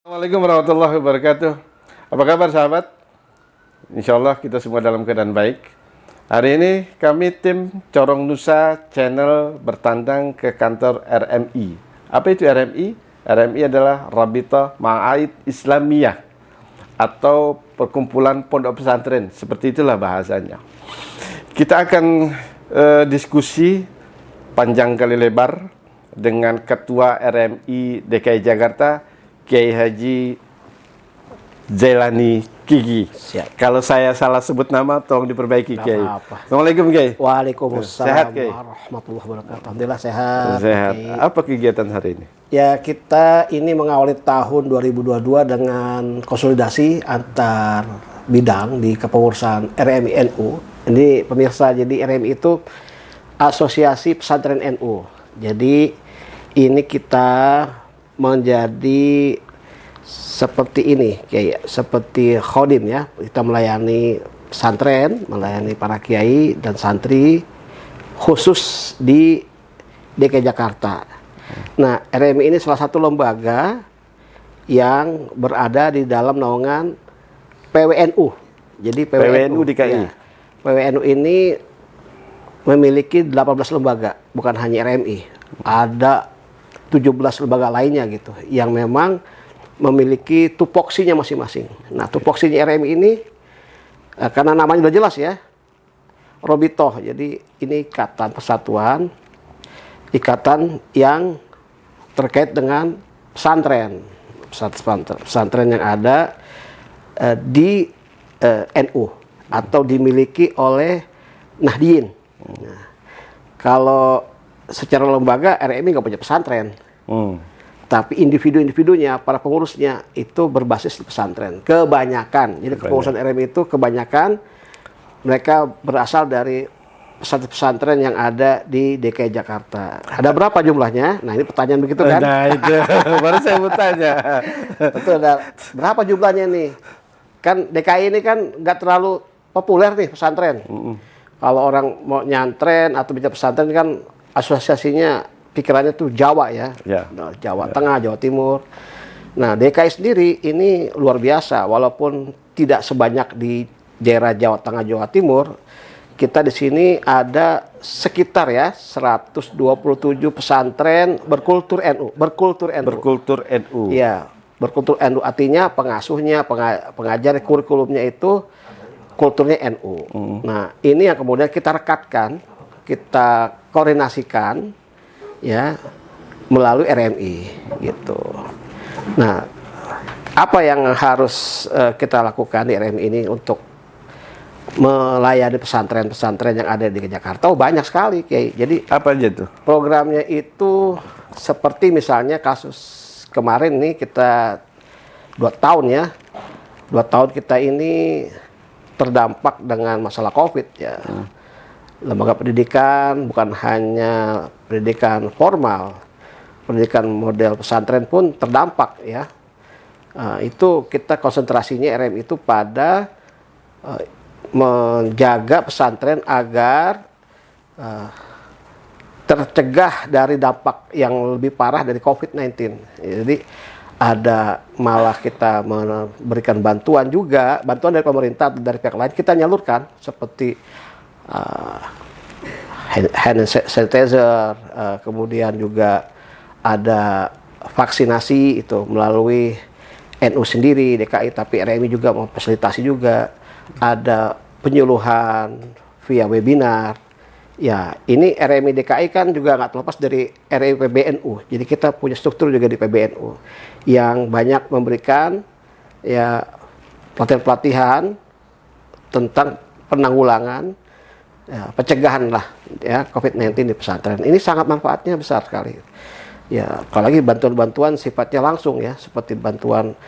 Assalamualaikum warahmatullahi wabarakatuh. Apa kabar sahabat? Insya Allah kita semua dalam keadaan baik. Hari ini kami tim Corong Nusa Channel bertandang ke kantor RMI. Apa itu RMI? RMI adalah Rabita Ma'ahid Islamiyah atau Perkumpulan Pondok Pesantren. Seperti itulah bahasanya. Kita akan diskusi panjang kali lebar dengan Ketua RMI DKI Jakarta, Kiai Haji Jailani Kiki. Siap. Kalau saya salah sebut nama, tolong diperbaiki, Kiai. Assalamualaikum, Kiai. Waalaikumsalam Sehat, Kiai? warahmatullahi wabarakatuh. Alhamdulillah sehat. Sehat. Kiai. Apa kegiatan hari ini? Ya, kita ini mengawali tahun 2022 dengan konsolidasi antar bidang di kepengurusan RMI NU. Ini pemirsa, jadi RMI itu Asosiasi Pesantren NU. Jadi ini kita menjadi seperti ini, kayak seperti khodim ya. Kita melayani pesantren, melayani para kiai dan santri khusus di DKI Jakarta. Nah, RMI ini salah satu lembaga yang berada di dalam naungan PWNU. Jadi PWNU DKI. Ya, PWNU ini memiliki 18 lembaga, bukan hanya RMI. Ada 17 lembaga lainnya gitu yang memang memiliki tupoksinya masing-masing. Nah, tupoksinya RMI ini karena namanya udah jelas ya, Robitoh. Jadi ini ikatan persatuan, ikatan yang terkait dengan pesantren, pesantren yang ada di NU atau dimiliki oleh Nahdien. Nah, kalau secara lembaga RMI nggak punya pesantren, tapi individu-individunya, para pengurusnya itu berbasis di pesantren. Kebanyakan, jadi kepengurusan RMI itu kebanyakan mereka berasal dari pesantren-pesantren yang ada di DKI Jakarta. Ada berapa jumlahnya? Nah, ini pertanyaan begitu kan? Nah, itu baru saya mau tanya. Betul, ada berapa jumlahnya nih? Kan DKI ini kan nggak terlalu populer nih pesantren. Kalau orang mau nyantren atau bicara pesantren kan asosiasinya pikirannya tuh Jawa ya. Nah, Jawa Tengah, Jawa Timur. Nah, DKI sendiri ini luar biasa, walaupun tidak sebanyak di daerah Jawa Tengah, Jawa Timur. Kita di sini ada sekitar ya 127 pesantren berkultur NU, berkultur NU. Berkultur NU. Iya, berkultur NU artinya pengasuhnya, pengajar kurikulumnya itu kulturnya NU. Nah, ini yang kemudian kita rekatkan, kita koordinasikan ya melalui RMI gitu. Nah, apa yang harus kita lakukan di RMI ini untuk melayani pesantren-pesantren yang ada di Jakarta? Oh, banyak sekali, Kiai. Jadi Apa aja tuh? programnya itu seperti misalnya kasus kemarin nih, kita 2 tahun ya. 2 tahun kita ini terdampak dengan masalah COVID ya. Lembaga pendidikan bukan hanya pendidikan formal, pendidikan model pesantren pun terdampak ya. Itu kita konsentrasinya RMI itu pada menjaga pesantren agar tercegah dari dampak yang lebih parah dari COVID-19. Jadi ada malah kita memberikan bantuan juga, bantuan dari pemerintah atau dari pihak lain kita nyalurkan seperti hand sanitizer, kemudian juga ada vaksinasi itu melalui NU sendiri DKI, tapi RMI juga memfasilitasi juga, ada penyuluhan via webinar. Ya, ini RMI DKI kan juga nggak terlepas dari RMI PBNU. Jadi kita punya struktur juga di PBNU yang banyak memberikan ya pelatihan-pelatihan tentang penanggulangan, ya, pencegahan lah ya COVID-19 di pesantren. Ini sangat manfaatnya besar sekali. Ya, apalagi bantuan-bantuan sifatnya langsung ya, seperti bantuan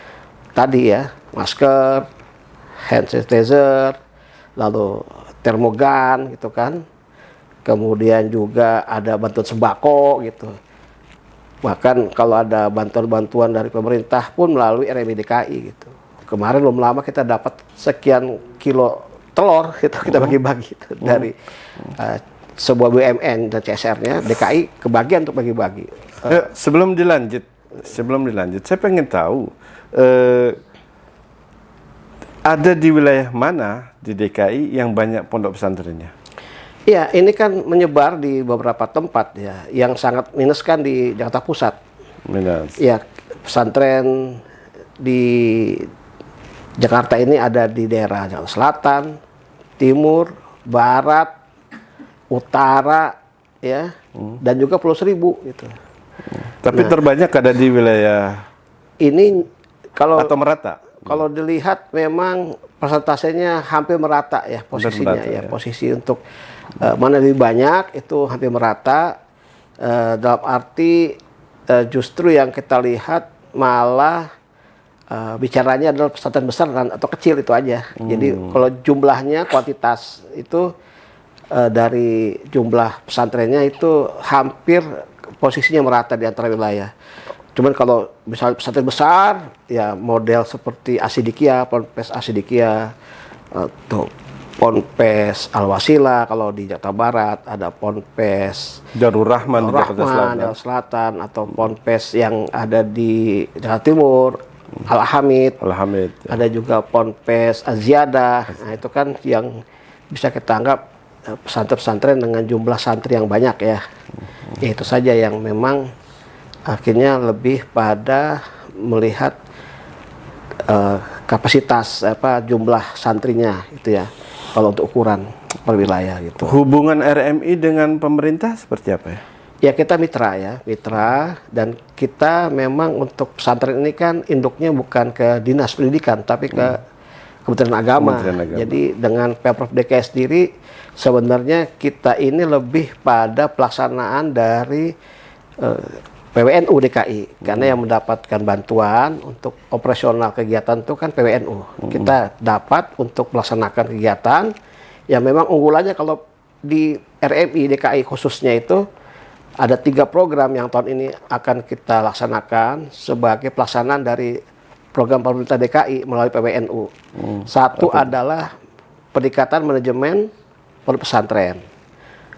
tadi ya, masker, hand sanitizer, lalu termogan gitu kan. Kemudian juga ada bantuan sembako gitu. Bahkan kalau ada bantuan-bantuan dari pemerintah pun melalui RMI DKI gitu. Kemarin belum lama kita dapat sekian kilo telur gitu, kita bagi-bagi gitu, dari sebuah BUMN dan CSR-nya DKI kebagian untuk bagi-bagi. Sebelum dilanjut, Sebelum dilanjut, saya pengen tahu ada di wilayah mana di DKI yang banyak pondok pesantrennya? Iya, ini kan menyebar di beberapa tempat ya. Yang sangat minus kan di Jakarta Pusat. Minus. Ya, pesantren di Jakarta ini ada di daerah Jakarta Selatan, Timur, Barat, Utara, ya, dan juga Pulau Seribu gitu. Tapi terbanyak ada di wilayah Ini kalau atau merata? kalau dilihat memang persentasenya hampir merata ya posisinya merata, ya. ya. Posisi untuk mana lebih banyak itu hampir merata. Dalam arti justru yang kita lihat malah bicaranya adalah pesantren besar atau kecil itu aja. Jadi kalau jumlahnya kuantitas itu dari jumlah pesantrennya itu hampir posisinya merata di antara wilayah. Cuman kalau misalnya pesantren besar, ya model seperti Asidikia, Ponpes Asidikia, atau Ponpes Al-Wasila kalau di Jakarta Barat, ada Ponpes Darul Rahman di Jakarta Selatan. Jakarta Selatan, atau Ponpes yang ada di Jakarta Timur, Al-Hamid, Alhamid. ada juga Ponpes Aziadah. Nah itu kan yang bisa kita anggap pesantren-pesantren dengan jumlah santri yang banyak ya. Ya itu saja yang memang akhirnya lebih pada melihat kapasitas jumlah santrinya itu ya kalau untuk ukuran per wilayah gitu. Hubungan RMI dengan pemerintah seperti apa ya? Ya kita mitra dan kita memang untuk pesantren ini kan induknya bukan ke Dinas Pendidikan tapi ke Kementerian Agama. Jadi dengan Pemprov DKI sendiri sebenarnya kita ini lebih pada pelaksanaan dari PWNU DKI karena yang mendapatkan bantuan untuk operasional kegiatan itu kan PWNU. Kita dapat untuk melaksanakan kegiatan yang memang unggulannya kalau di RMI DKI khususnya itu ada 3 program yang tahun ini akan kita laksanakan sebagai pelaksanaan dari program pemerintah DKI melalui PWNU. Satu adalah peningkatan manajemen pondok pesantren.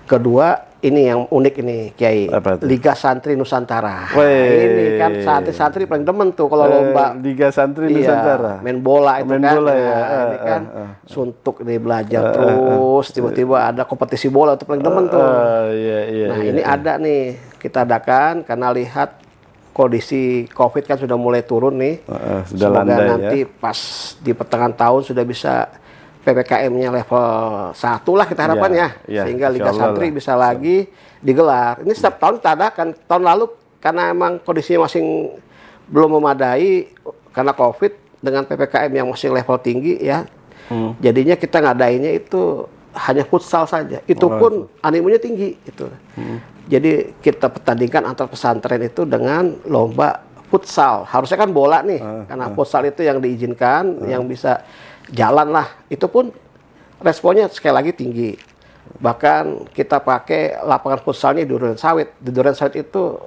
Kedua, ini yang unik ini Kiai, Liga Santri Nusantara. Ini kan santri-santri paling demen tuh kalau lomba Liga Santri Nusantara. Main bola itu main kan. Bola, ya. Ini kan suntuk nih belajar terus, tiba-tiba ada kompetisi bola itu paling demen tuh. Ini ada nih kita adakan karena lihat kondisi COVID kan sudah mulai turun nih. Sudah semoga landai, nanti pas di pertengahan tahun sudah bisa PPKM-nya level 1 lah kita harapkan sehingga Liga Santri bisa lagi digelar. Ini setiap tahun kita adakan. Tahun lalu karena emang kondisinya masih belum memadai karena COVID dengan PPKM yang masih level tinggi ya. Jadinya kita ngadainnya itu hanya futsal saja. Itu pun animonya tinggi itu. Jadi kita pertandingkan antar pesantren itu dengan lomba futsal. Harusnya kan bola nih, karena futsal itu yang diizinkan, yang bisa jalan lah. Itu pun responnya sekali lagi tinggi. Bahkan kita pakai lapangan futsalnya di Duren Sawit. Di Duren Sawit itu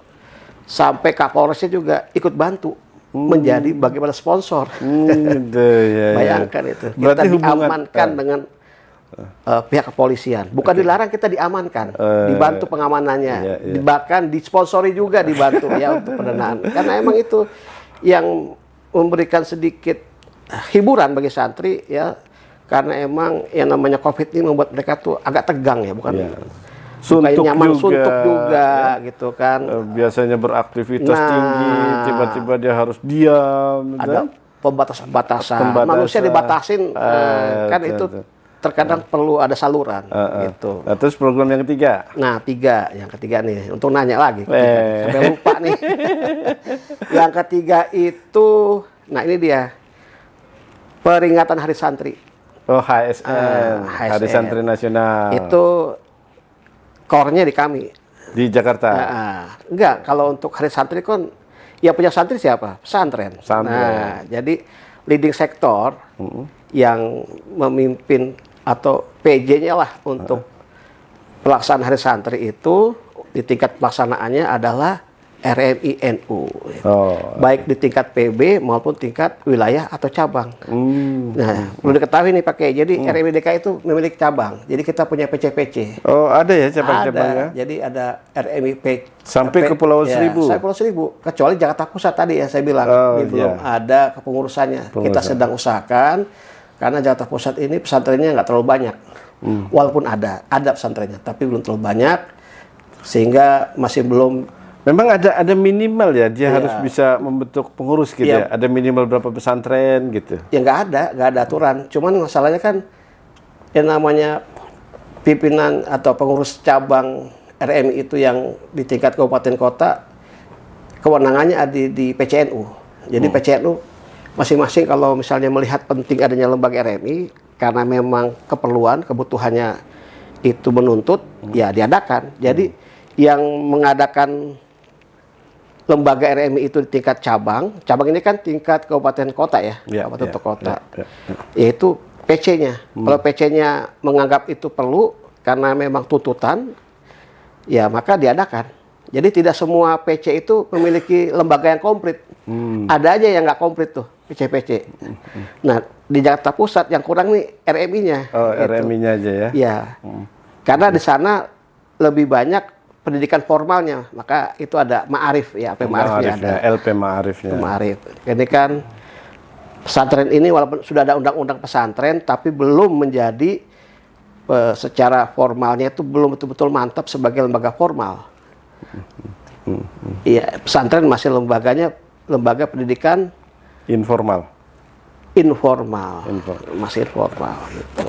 sampai Kapolresnya juga ikut bantu menjadi bagaimana sponsor. Bayangkan itu. Kita diamankan dengan pihak kepolisian. Bukan dilarang, kita diamankan, dibantu pengamanannya, bahkan disponsori juga dibantu ya untuk pendanaan. Karena emang itu yang memberikan sedikit hiburan bagi santri ya, karena emang yang namanya COVID ini membuat mereka tuh agak tegang ya, bukan suntuk nyaman, juga, suntuk juga gitu kan. Biasanya beraktivitas tinggi, tiba-tiba dia harus diam. Ada pembatasan. Manusia dibatasin kan itu. Terkadang perlu ada saluran gitu. Nah, terus program yang ketiga? Nah, yang ketiga nih, untuk nanya lagi. Sampai lupa nih. Yang ketiga itu, nah ini dia, peringatan Hari Santri. Oh, HSN, Hari Santri Nasional. Itu core-nya di kami. Di Jakarta? Enggak, kalau untuk Hari Santri kan, yang punya santri siapa? Pesantren. Nah, jadi leading sektor yang memimpin atau PJ-nya lah untuk pelaksanaan Hari Santri itu di tingkat pelaksanaannya adalah RMI NU, Oh. baik di tingkat PB maupun tingkat wilayah atau cabang. Nah, perlu diketahui nih pakai. Jadi RMI DKI itu memiliki cabang. Jadi kita punya PC-PC. Oh, ada ya cabang-cabangnya? Ada. Jadi ada RMI Sampai ke Pulau Seribu? Sampai Pulau Seribu. Kecuali Jakarta Pusat tadi yang saya bilang. Oh, Ini belum ada kepengurusannya. Kita sedang usahakan. Karena Jakarta Pusat ini pesantrennya nggak terlalu banyak. Walaupun ada pesantrennya. Tapi belum terlalu banyak. Sehingga masih belum. Memang ada minimal ya, dia harus bisa membentuk pengurus gitu ya. Ada minimal berapa pesantren gitu. Ya nggak ada aturan. Cuman masalahnya kan yang namanya pimpinan atau pengurus cabang RMI itu yang di tingkat kabupaten kota, kewenangannya ada di PCNU. Jadi PCNU masing-masing kalau misalnya melihat penting adanya lembaga RMI karena memang kebutuhannya itu menuntut, ya diadakan. Jadi yang mengadakan lembaga RMI itu di tingkat cabang ini kan tingkat kabupaten kota ya, kabupaten atau kota, yaitu PC-nya. Kalau PC-nya menganggap itu perlu karena memang tuntutan, ya maka diadakan. Jadi tidak semua PC itu memiliki lembaga yang komplit. Ada aja yang nggak komplit tuh PC-PC. Nah di Jakarta Pusat yang kurang nih RMI-nya. Oh, gitu. RMI-nya aja ya? Iya. Karena di sana lebih banyak pendidikan formalnya, maka itu ada ma'arif ya, Ma'arifnya ada. LP Ma'arifnya. Ma'arif. Ini kan pesantren ini walaupun sudah ada undang-undang pesantren, tapi belum menjadi secara formalnya itu belum betul-betul mantap sebagai lembaga formal. Iya, pesantren masih lembaga pendidikan informal. Masih informal. Gitu.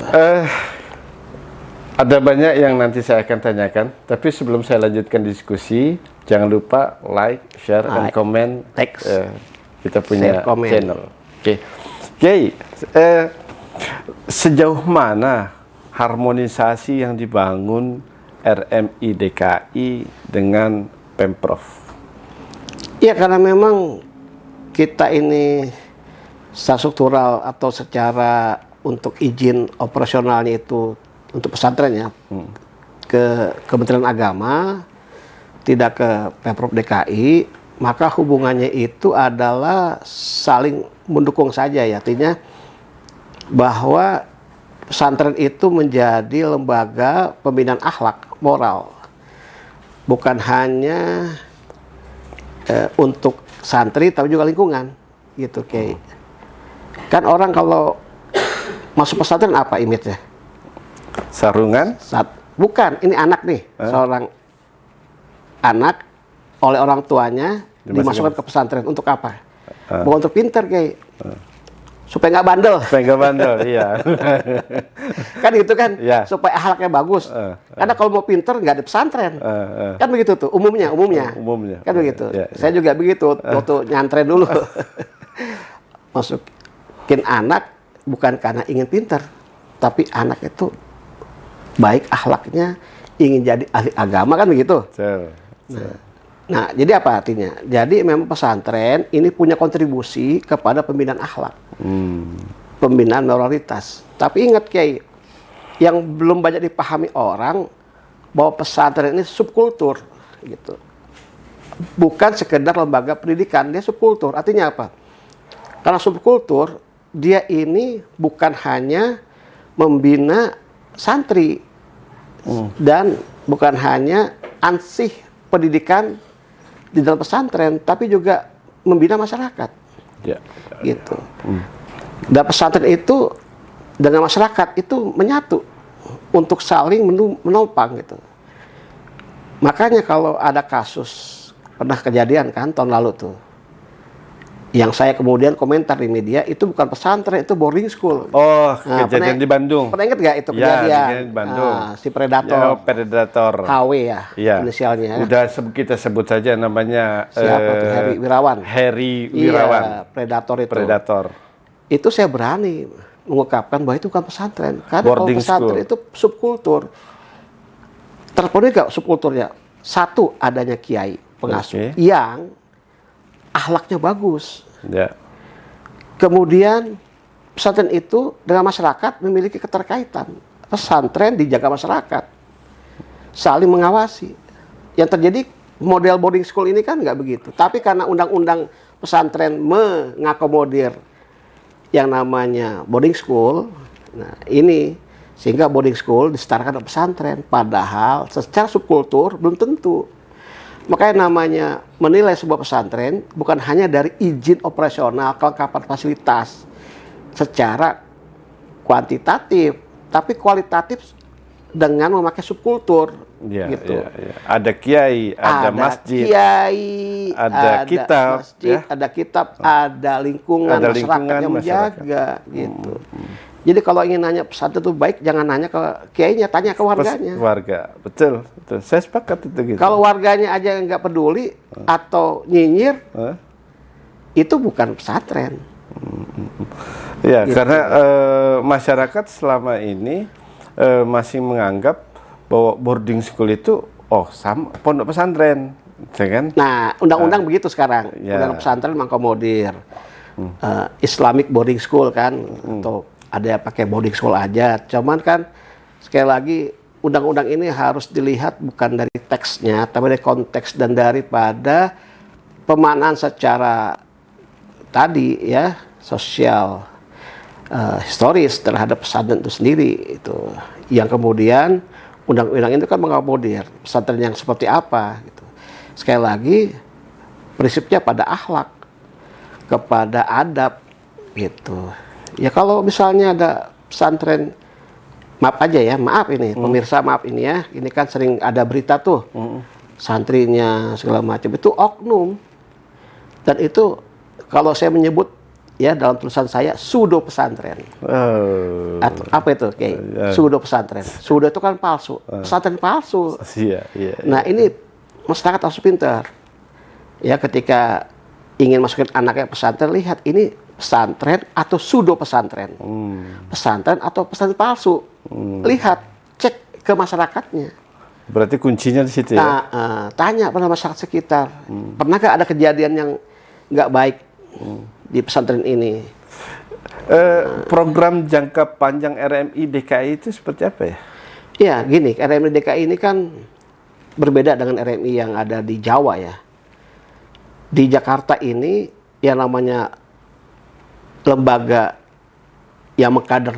Ada banyak yang nanti saya akan tanyakan, tapi sebelum saya lanjutkan diskusi, jangan lupa like, share, dan komen kita punya channel. Oke. Kiai, sejauh mana harmonisasi yang dibangun RMI DKI dengan Pemprov? Iya, karena memang kita ini secara struktural atau secara untuk izin operasionalnya itu untuk pesantren ya, ke Kementerian Agama, tidak ke Pemprov DKI, maka hubungannya itu adalah saling mendukung saja ya. Artinya bahwa pesantren itu menjadi lembaga pembinaan akhlak moral, bukan hanya untuk santri tapi juga lingkungan gitu. Kayak kan orang kalau masuk pesantren apa image-nya? Sarungan? Bukan, ini anak nih, seorang anak oleh orang tuanya dimasukkan ke pesantren untuk apa? Bukan untuk pinter kayak, supaya nggak bandel. Supaya nggak bandel, iya. Kan gitu kan, supaya akhlaknya bagus. Karena kalau mau pinter nggak ada pesantren. Kan begitu tuh, umumnya. Kan begitu. Saya juga begitu, waktu nyantren dulu. Masukin anak bukan karena ingin pinter, tapi anak itu baik akhlaknya, ingin jadi ahli agama, kan begitu. Nah, jadi apa artinya? Jadi memang pesantren ini punya kontribusi kepada pembinaan akhlak, pembinaan moralitas. Tapi ingat Kiai, yang belum banyak dipahami orang bahwa pesantren ini subkultur, gitu. Bukan sekedar lembaga pendidikan, dia subkultur. Artinya apa? Karena subkultur, dia ini bukan hanya membina santri, dan bukan hanya ansih pendidikan di dalam pesantren, tapi juga membina masyarakat. Gitu. Dan pesantren itu dengan masyarakat itu menyatu untuk saling menopang gitu. Makanya kalau ada kasus, pernah kejadian kan tahun lalu tuh, yang saya kemudian komentar di media, itu bukan pesantren, itu boarding school. Oh, kejadian di Bandung. Pernah ingat nggak itu kejadian? Di Bandung. Si Predator. Predator. HW ya, inisialnya. Udah kita sebut saja namanya. Siapa tuh? Heri Wirawan. Heri Wirawan. Iya, Predator itu. Predator. Itu saya berani mengungkapkan bahwa itu bukan pesantren. Karena Boarding kalau pesantren school itu subkultur. Terpenuhi nggak subkulturnya? Satu, adanya kiai pengasuh yang akhlaknya bagus. Kemudian pesantren itu dengan masyarakat memiliki keterkaitan. Pesantren dijaga masyarakat, saling mengawasi. Yang terjadi model boarding school ini kan nggak begitu. Tapi karena undang-undang pesantren mengakomodir yang namanya boarding school, nah ini sehingga boarding school disetarakan dengan pesantren. Padahal secara subkultur belum tentu. Makanya namanya menilai sebuah pesantren bukan hanya dari izin operasional, kelengkapan fasilitas secara kuantitatif, tapi kualitatif dengan memakai subkultur, gitu. Ya. Ada kiai, ada masjid, kiai, ada kitab, masjid, ya. ada kitab, ada lingkungan, Ada masyarakat lingkungan yang masyarakat. menjaga, gitu. Jadi kalau ingin nanya pesantren itu baik, jangan nanya ke kiainya, tanya ke warganya. Warga, betul. Saya sepakat itu gitu. Kalau warganya aja nggak peduli atau nyinyir, itu bukan pesantren. Ya, Gitu. karena masyarakat selama ini masih menganggap bahwa boarding school itu sama pondok pesantren, ya kan? Nah, undang-undang begitu sekarang. Ya. Undang pesantren mengakomodir Islamic boarding school kan, atau ada yang pakai boarding school aja. Cuman kan sekali lagi undang-undang ini harus dilihat bukan dari teksnya, tapi dari konteks dan daripada pemaknaan secara tadi ya sosial historis terhadap pesantren itu sendiri itu yang kemudian undang-undang itu kan mengakomodir pesantren yang seperti apa gitu. Sekali lagi prinsipnya pada akhlak, kepada adab gitu. Ya kalau misalnya ada pesantren, maaf aja ya, maaf ini pemirsa, maaf ini ya, ini kan sering ada berita tuh santrinya segala macam itu oknum, dan itu kalau saya menyebut ya dalam tulisan saya pseudo pesantren. Atau apa itu kayak pseudo pesantren? Pseudo itu kan palsu, pesantren palsu. Iya. Nah ini masyarakat harus pintar. Ya ketika ingin masukin anaknya pesantren, lihat ini pesantren atau pseudo pesantren, pesantren atau pesantren palsu. Lihat, cek ke masyarakatnya. Berarti kuncinya di situ ya. Nah, tanya pada masyarakat sekitar, pernah nggak ada kejadian yang nggak baik di pesantren ini? Program jangka panjang RMI DKI itu seperti apa ya? Ya gini, RMI DKI ini kan berbeda dengan RMI yang ada di Jawa ya. Di Jakarta ini yang namanya lembaga yang mengkader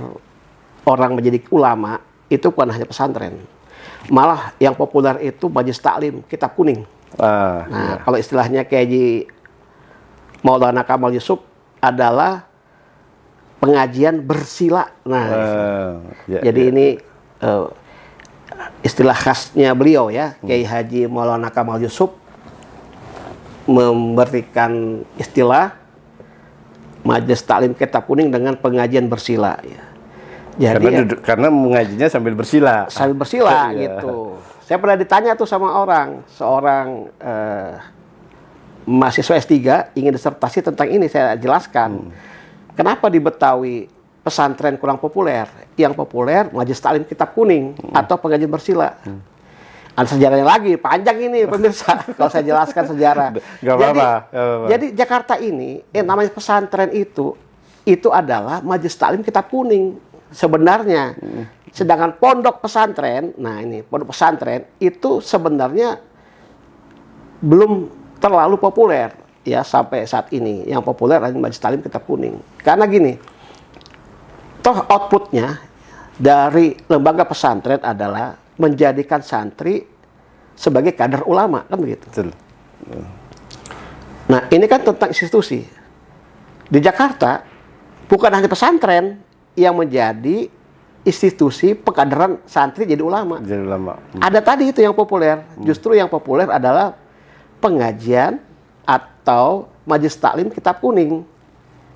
orang menjadi ulama itu bukan hanya pesantren. Malah yang populer itu Majelis Taklim, Kitab Kuning. Nah, kalau istilahnya kayak Maulana Kamal Yusuf adalah pengajian bersila. Nah, jadi ini istilah khasnya beliau ya, Kiai Haji Maulana Kamal Yusuf memberikan istilah Majelis Taklim Kitab Kuning dengan pengajian bersila ya. Jadi karena mengajinya sambil bersila. Sambil bersila gitu. Saya pernah ditanya tuh sama seorang mahasiswa S3 ingin disertasi tentang ini, saya jelaskan. Kenapa di Betawi pesantren kurang populer? Yang populer Majelis Taklim Kitab Kuning atau pengajian bersila. Ada sejarahnya lagi, panjang ini pemirsa kalau saya jelaskan sejarah. Gak apa-apa. Jadi Jakarta ini namanya pesantren itu adalah Majelis Taklim Kitab Kuning sebenarnya. Sedangkan pondok pesantren, nah ini pondok pesantren itu sebenarnya belum terlalu populer ya sampai saat ini. Yang populer adalah Majelis Taklim Kitab Kuning. Karena gini, toh outputnya dari lembaga pesantren adalah menjadikan santri sebagai kader ulama, kan begitu. Betul. Nah, ini kan tentang institusi. Di Jakarta bukan hanya pesantren yang menjadi institusi pengkaderan santri jadi ulama. Jadi ulama. Ada tadi itu yang populer. Justru yang populer adalah pengajian atau Majelis Taklim Kitab Kuning.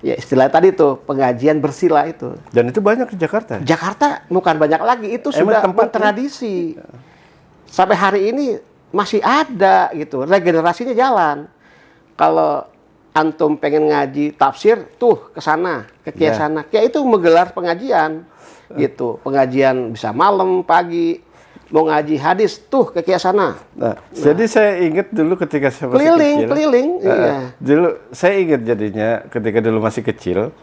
Ya istilah tadi itu pengajian bersila itu. Dan itu banyak di Jakarta. Jakarta bukan banyak lagi, itu sudah tradisi. Sampai hari ini masih ada gitu, regenerasinya jalan. Kalau antum pengen ngaji tafsir tuh ke sana, ke kiai sana. Kiai itu menggelar pengajian gitu. Pengajian bisa malam, pagi. Mau ngaji hadis tuh ke kiai sana. Jadi saya ingat dulu ketika saya masih kecil. Keliling. Iya. Dulu saya ingat jadinya ketika dulu masih kecil.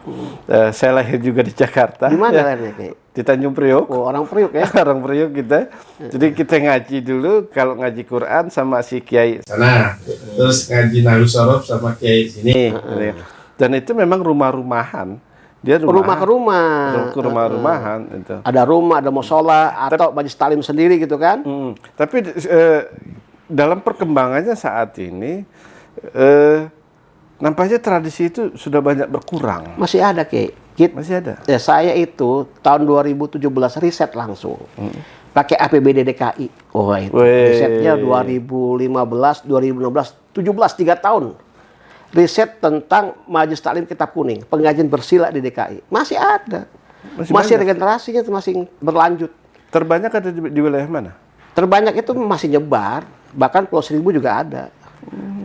Saya lahir juga di Jakarta. Di mana lahirnya, Kiai? di Tanjung Priok. Oh, orang Priok ya. Orang Priok kita. Jadi kita ngaji dulu, kalau ngaji Quran sama si Kiai sana. Terus ngaji Nahu Sorof sama Kiai sini. Dan itu memang rumah-rumahan. Dia Rumah ke rumah. Ke rumah-rumahan itu. Ada rumah, ada musola atau majelis taklim sendiri gitu kan? Tapi dalam perkembangannya saat ini nampaknya tradisi itu sudah banyak berkurang. Masih ada, Ki. Masih ada. Ya, saya itu tahun 2017 riset langsung. Pakai APBD DKI. Oh, itu. Risetnya 2015, 2016, 17 3 tahun. Riset tentang Majelis Taklim Kitab Kuning, pengajian bersila di DKI. Masih ada. Masih regenerasinya masih berlanjut. Terbanyak ada di wilayah mana? Terbanyak itu masih nyebar, bahkan Pulau Seribu juga ada.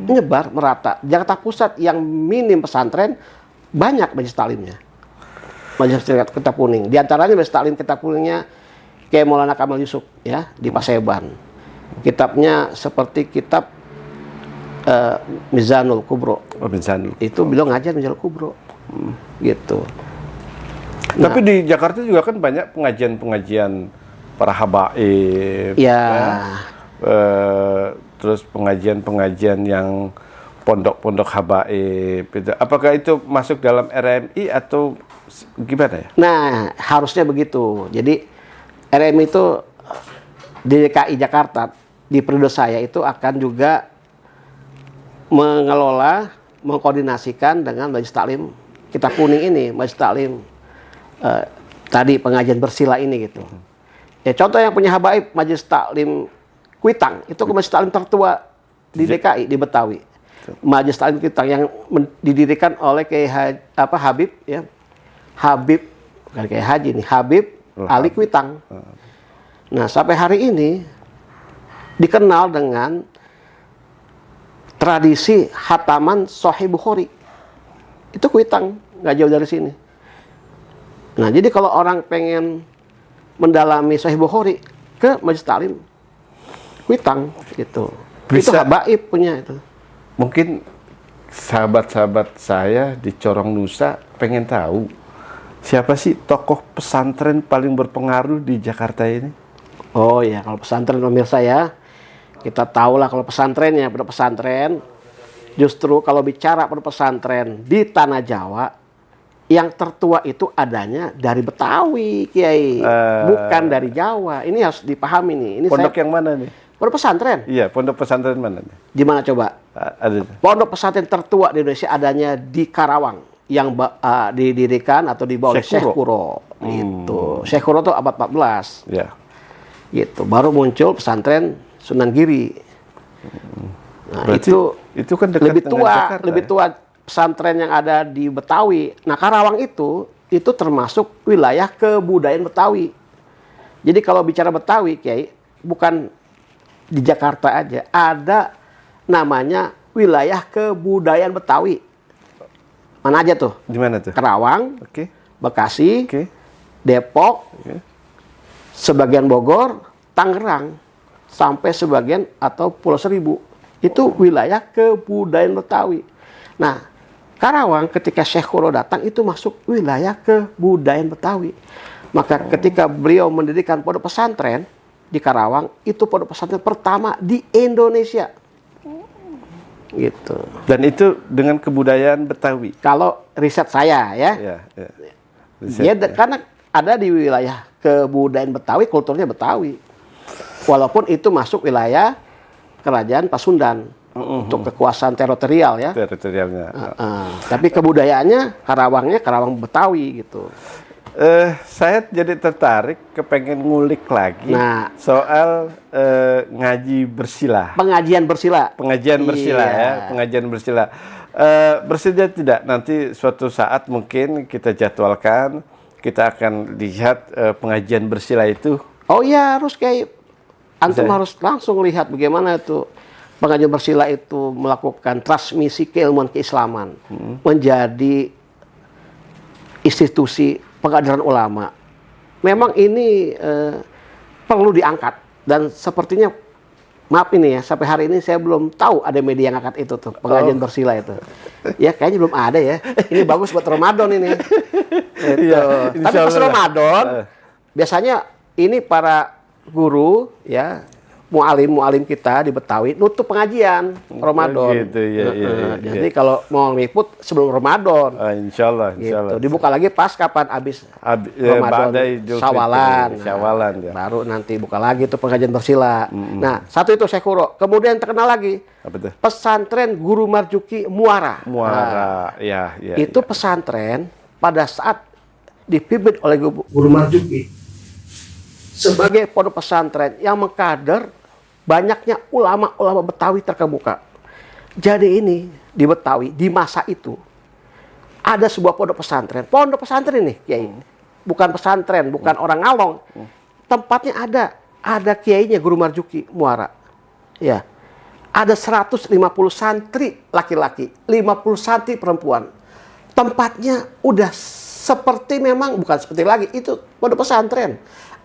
Nyebar, merata. Jakarta Pusat yang minim pesantren, banyak Majelis Taklimnya. Majelis Taklim Kitab Kuning. Di antaranya Majelis Taklim Kitab Kuningnya kayak Maulana Kamal Yusuf ya, di Paseban. Kitabnya seperti kitab Mizanul Kubro. Oh, Mizanul. Itu beliau ngajar Mizanul Kubro. Gitu. Tapi di Jakarta juga kan banyak pengajian-pengajian para habaib. Ya. Terus pengajian-pengajian yang pondok-pondok habaib. Apakah itu masuk dalam RMI atau gimana ya? Nah, harusnya begitu. Jadi RMI itu di DKI Jakarta di periode saya itu akan juga mengelola, mengkoordinasikan dengan Majelis Taklim Kitab Kuning ini, Majelis Taklim tadi pengajian bersila ini gitu. Ya contoh yang punya habaib Majelis Taklim Kuitang, itu Majelis Taklim tertua di DKI di Betawi. Majelis Taklim Kuitang yang didirikan oleh Habib ya. Habib bukan kayak Haji nih, Habib Ali Kuitang. Nah, sampai hari ini dikenal dengan tradisi hataman Sahih Bukhari. Itu Kuitang, nggak jauh dari sini. Nah, jadi kalau orang pengen mendalami Sahih Bukhari ke Majelis Taklim Kuitang gitu. Itu habaib punya itu. Mungkin sahabat-sahabat saya di Corong Nusa pengen tahu siapa sih tokoh pesantren paling berpengaruh di Jakarta ini? Oh ya, kalau pesantren pemirsa ya, kita tahulah kalau pesantrennya, pada pesantren, justru kalau bicara pada pesantren di Tanah Jawa, yang tertua itu adanya dari Betawi, Kiai, bukan dari Jawa. Ini harus dipahami nih. Ini pondok yang mana nih? Pondok pesantren. Iya, pondok pesantren mana nih? Di mana coba? Ada. Pondok pesantren tertua di Indonesia adanya di Karawang, yang didirikan atau dibawa oleh Syekh Kuro. Gitu. Syekh Kuro itu abad 14. Ya. Gitu. Baru muncul pesantren Sunan Giri. Nah, itu kan dekat lebih dengan tua, Jakarta, lebih tua pesantren yang ada di Betawi. Nah, Karawang itu termasuk wilayah kebudayaan Betawi. Jadi kalau bicara Betawi, Kiai, bukan di Jakarta aja, ada namanya wilayah kebudayaan Betawi. Mana aja tuh? Di mana tuh? Karawang, Bekasi, Depok, sebagian Bogor, Tangerang, sampai sebagian atau Pulau Seribu. Itu wilayah kebudayaan Betawi. Nah, Karawang ketika Syekh Kuro datang itu masuk wilayah kebudayaan Betawi. Maka ketika beliau mendirikan pondok pesantren di Karawang, itu pondok pesantren pertama di Indonesia. Gitu. Dan itu dengan kebudayaan Betawi. Kalau riset saya ya. Ya. Karena ada di wilayah kebudayaan Betawi, kulturnya Betawi. Walaupun itu masuk wilayah kerajaan Pasundan untuk kekuasaan teritorial ya. Teritorialnya. Tapi kebudayaannya Karawang Betawi gitu. Saya jadi tertarik, kepengen ngulik lagi soal ngaji bersila. Pengajian bersila. Pengajian bersila ya, pengajian bersila. Bersedia tidak nanti suatu saat mungkin kita jadwalkan, kita akan lihat pengajian bersila itu. Oh iya, harus kayak antum harus langsung lihat bagaimana itu pengajian bersila itu melakukan transmisi keilmuan keislaman menjadi institusi pengadilan ulama. Memang ini perlu diangkat dan sepertinya maaf ini ya, sampai hari ini saya belum tahu ada media yang angkat itu tuh pengajian bersila itu. Ya kayaknya belum ada ya. Ini bagus buat Ramadan ini. Itu. Ya, tapi pas Ramadan biasanya ini para guru ya, mualim kita di Betawi nutup pengajian Ramadan. Gitu, ya. Jadi kalau mau ngikut sebelum Ramadan. Insya Allah. Gitu. Dibuka lagi pas kapan habis Ramadan, Syawalan ya. Baru nanti buka lagi tuh pengajian bersila. Nah, satu itu Syekh Kuro. Kemudian terkenal lagi. Apa tuh? Pesantren Guru Marjuki Muara. Ya. Itu pesantren pada saat dipimpin oleh Guru Marjuki sebagai pondok pesantren yang mengkader banyaknya ulama-ulama Betawi terkemuka. Jadi ini di Betawi di masa itu ada sebuah pondok pesantren. Pondok pesantren ini, kiai. Bukan pesantren, bukan orang ngalong. Tempatnya ada kiainya Guru Marjuki Muara. Ya. Ada 150 santri laki-laki, 50 santri perempuan. Tempatnya udah seperti memang bukan seperti lagi, itu pondok pesantren.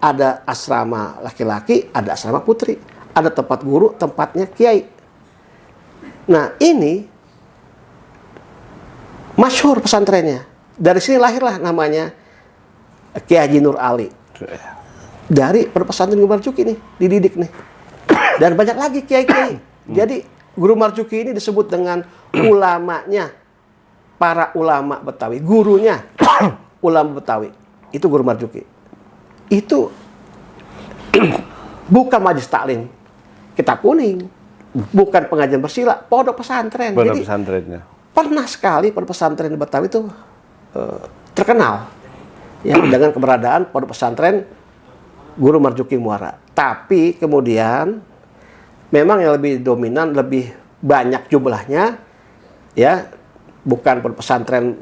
Ada asrama laki-laki, ada asrama putri. Ada tempat guru, tempatnya kiai. Nah, ini masyhur pesantrennya. Dari sini lahirlah namanya Kiai Haji Nur Ali. Dari pesantren Guru Marjuki nih, dididik nih. Dan banyak lagi kiai-kiai. Jadi Guru Marjuki ini disebut dengan ulamanya para ulama Betawi, gurunya ulama Betawi. Itu Guru Marjuki. Itu bukan majelis taklim Kitab Kuning, bukan pengajian bersila, pondok pesantren. Pondok Jadi pesantrennya. pernah sekali pondok pesantren di Betawi itu terkenal ya dengan keberadaan pondok pesantren Guru Marjuki Muara. Tapi kemudian memang yang lebih dominan, lebih banyak jumlahnya ya bukan pondok pesantren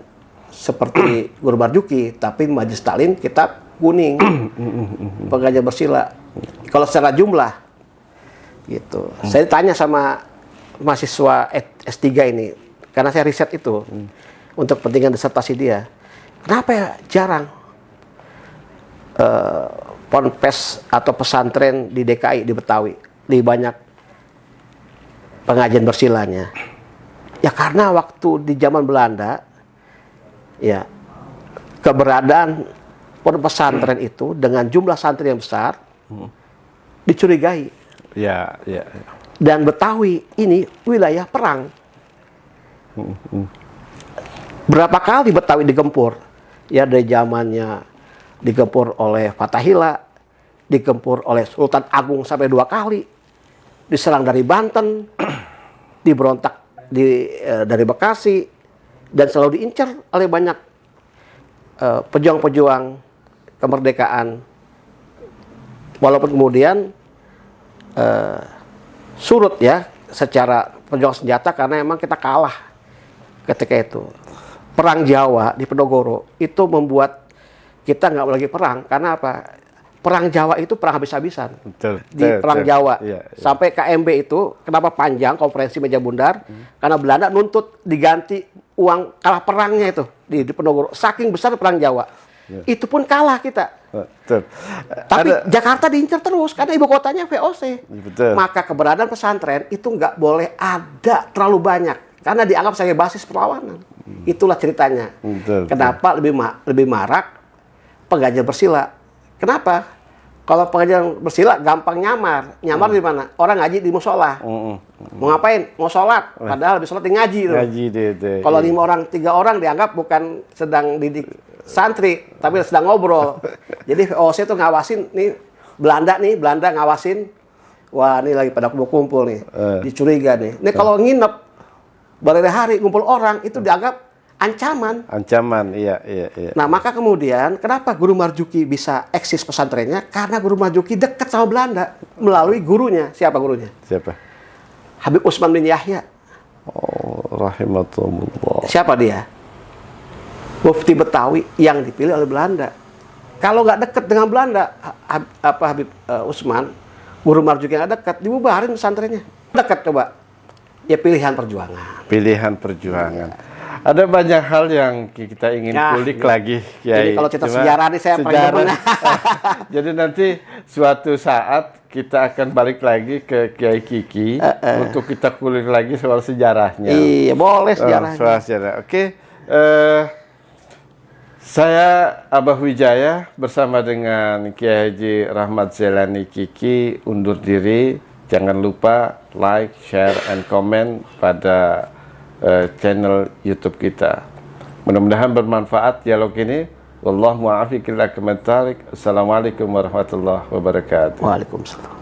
seperti Guru Marjuki, tapi majelis taklim Kitab Kuning, pengajian bersila. Kalau secara jumlah gitu. Saya tanya sama mahasiswa S3 ini, karena saya riset itu untuk kepentingan disertasi dia. Kenapa ya jarang ponpes atau pesantren di DKI, di Betawi, lebih banyak pengajian bersilanya? Ya karena waktu di zaman Belanda, ya keberadaan pondok pesantren itu dengan jumlah santri yang besar dicurigai. Ya. Dan Betawi ini wilayah perang. Berapa kali Betawi digempur? Ya dari zamannya digempur oleh Fathahila, digempur oleh Sultan Agung sampai 2 kali, diserang dari Banten, diberontak dari Bekasi, dan selalu diincar oleh banyak pejuang-pejuang kemerdekaan. Walaupun kemudian surut ya secara perjuangan senjata karena memang kita kalah ketika itu. Perang Jawa di Penogoro itu membuat kita nggak lagi perang karena apa? Perang Jawa itu perang habis-habisan. Di Perang Jawa sampai KMB itu kenapa panjang konferensi meja bundar? Karena Belanda nuntut diganti uang kalah perangnya itu di Penogoro. Saking besar perang Jawa. Itu pun kalah kita. Betul. Tapi Jakarta diincar terus karena ibu kotanya VOC. Betul. Maka keberadaan pesantren itu nggak boleh ada terlalu banyak karena dianggap sebagai basis perlawanan. Itulah ceritanya. Kenapa lebih marak pengajian bersila? Kenapa? Kalau pengajian bersila gampang nyamar. Nyamar di mana? Orang ngaji di musola. Mau ngapain? Mau sholat. Padahal lebih sholat di ngaji. Kalau 5 orang, 3 orang dianggap bukan sedang didik santri, tapi sedang ngobrol. Jadi VOC itu ngawasin nih Belanda ngawasin. Wah, ini lagi pada kumpul-kumpul nih. Dicuriga nih. Ini kalau nginep berhari-hari ngumpul orang itu dianggap ancaman. Iya. Nah, maka kemudian kenapa Guru Marjuki bisa eksis pesantrennya? Karena Guru Marjuki dekat sama Belanda melalui gurunya. Siapa gurunya? Siapa? Habib Usman bin Yahya. Oh, rahimatullah. Siapa dia? Mufti Betawi yang dipilih oleh Belanda. Kalau nggak dekat dengan Belanda, Habib Usman, Guru Marjuki yang dekat, dibubarin pesantrennya. Dekat coba. Ya pilihan perjuangan. Pilihan perjuangan. Ada banyak hal yang kita ingin kulik lagi, Kiai. Jadi kalau cerita sejarah ini saya paling. Jadi nanti suatu saat kita akan balik lagi ke Kiai Kiki untuk kita kulik lagi soal sejarahnya. Iya, boleh sejarahnya. Soal sejarah. Oke. Saya Abah Wijaya bersama dengan Kiai Haji Rahmat Zelani Kiki undur diri. Jangan lupa like, share, and comment pada channel YouTube kita. Mudah-mudahan bermanfaat dialog ini. Wallahu muwaffiq ila aqwamit thoriq. Assalamualaikum warahmatullahi wabarakatuh. Waalaikumsalam.